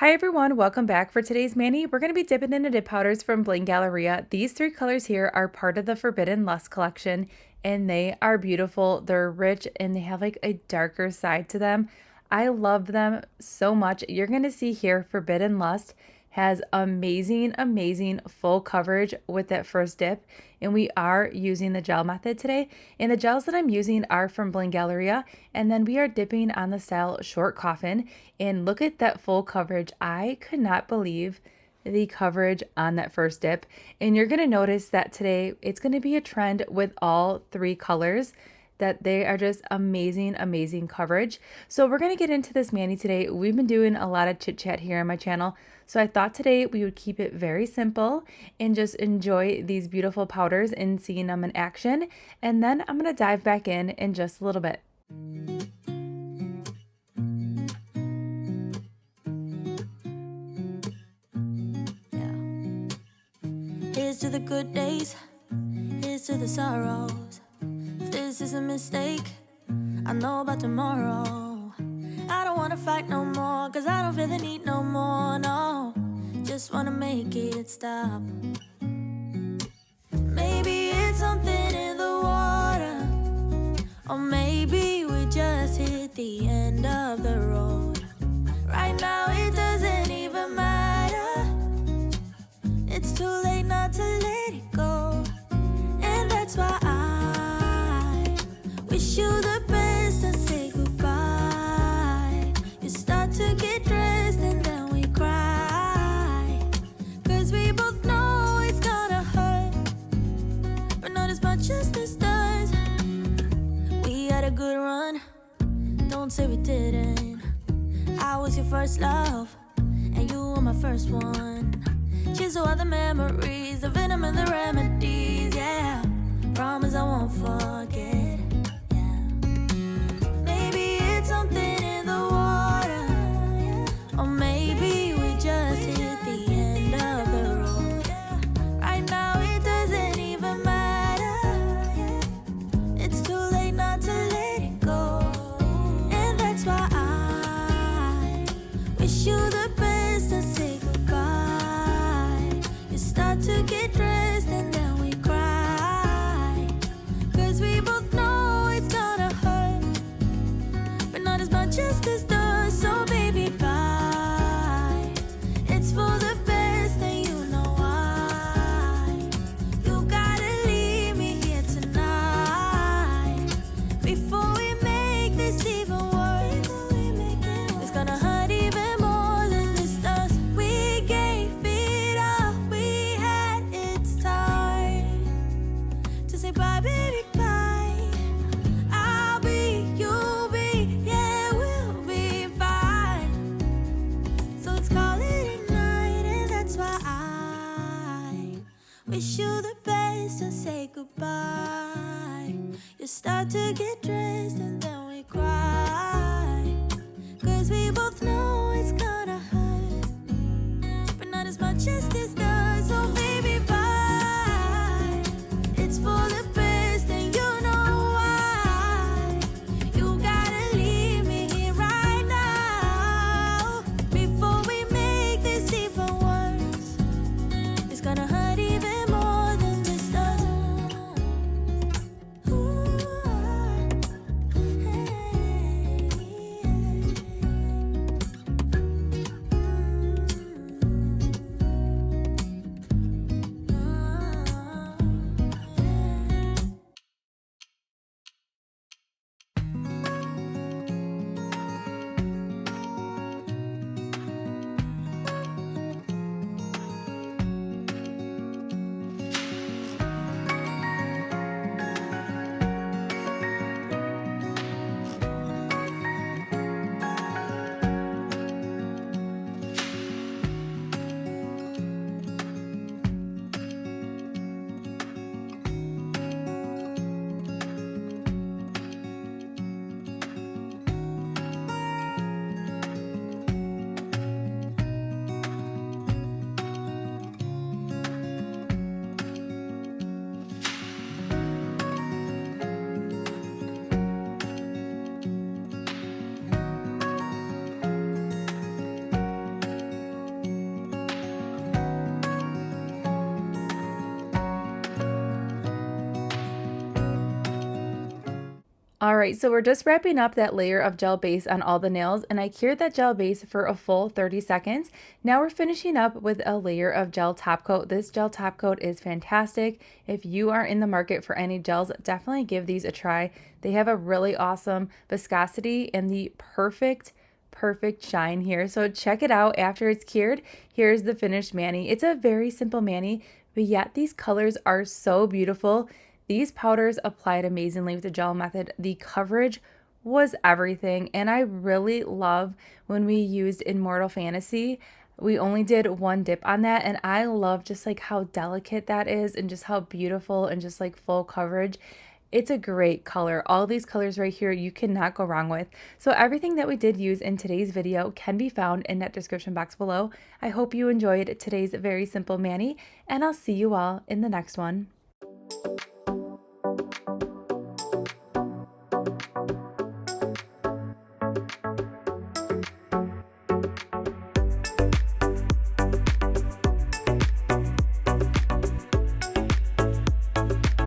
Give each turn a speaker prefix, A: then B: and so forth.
A: Hi everyone, welcome back. For today's mani, we're going to be dipping into dip powders from Bling Galleria. These three colors here are part of the Forbidden Lust collection and they are beautiful. They're rich and they have like a darker side to them. I love them so much. You're going to see here Forbidden Lust has amazing full coverage with that first dip, and we are using the gel method today, and the gels that I'm using are from Bling Galleria, and then we are dipping on the style Short Coffin, and look at that full coverage. I could not believe the coverage on that first dip, and you're going to notice that today it's going to be a trend with all three colors, that they are just amazing coverage. So we're going to get into this mani today. We've been doing a lot of chit chat here on my channel, so I thought today we would keep it very simple and just enjoy these beautiful powders and seeing them in action. And then I'm going to dive back in just a little bit.
B: Here's to the good days, here's to the sorrows. If this is a mistake, I know about tomorrow. I don't wanna fight no more, cause I don't feel the need no more, no. Just wanna make it stop. Maybe it's something in the water, or maybe we just hit the end of the road. Right now it doesn't even matter. It's too late not to let it go. And that's why I wish you the best and say goodbye. You start to get dressed and then we cry, cause we both know it's gonna hurt, but not as much as this does. We had a good run, don't say we didn't. I was your first love, and you were my first one. Cheers to all the memories, the venom and the remedies, yeah. Promise I won't forget, yeah. Maybe it's something in the water, yeah. Or maybe we just hit the end of the road. Right now it doesn't even matter, yeah. It's too late not to let it go. And that's why I wish you the best and say goodbye. You start to get dressed and then we cry, cause we both know it's gonna hurt, but not as much as this does. So baby, bye. It's for the best and you know why. You gotta leave me here tonight before we make this even worse. It's gonna hurt even more than this does. We gave it all we had. It's time to say bye, baby, bye. I'll be, you'll be, yeah, we'll be fine. So let's call it a night, and that's why I wish you the best and say goodbye. You start to get dressed and then we cry, cause we both know it's gonna hurt, but not as much as this does. So baby, bye. It's for the best and you know why. You gotta leave me here right now before we make this even worse. It's gonna hurt even more than this does. Ooh,
A: All right, so we're just wrapping up that layer of gel base on all the nails, and I cured that gel base for a full 30 seconds. Now we're finishing up with a layer of gel top coat. This gel top coat is fantastic. If you are in the market for any gels, definitely give these a try. They have a really awesome viscosity and the perfect shine here. So check it out after it's cured. Here's the finished mani. It's a very simple mani, but yet these colors are so beautiful. These powders applied amazingly with the gel method. The coverage was everything, and I really love when we used Immortal Fantasy. We only did one dip on that, and I love just like how delicate that is and just how beautiful and just like full coverage. It's a great color. All these colors right here, you cannot go wrong with. So everything that we did use in today's video can be found in that description box below. I hope you enjoyed today's very simple mani, and I'll see you all in the next one.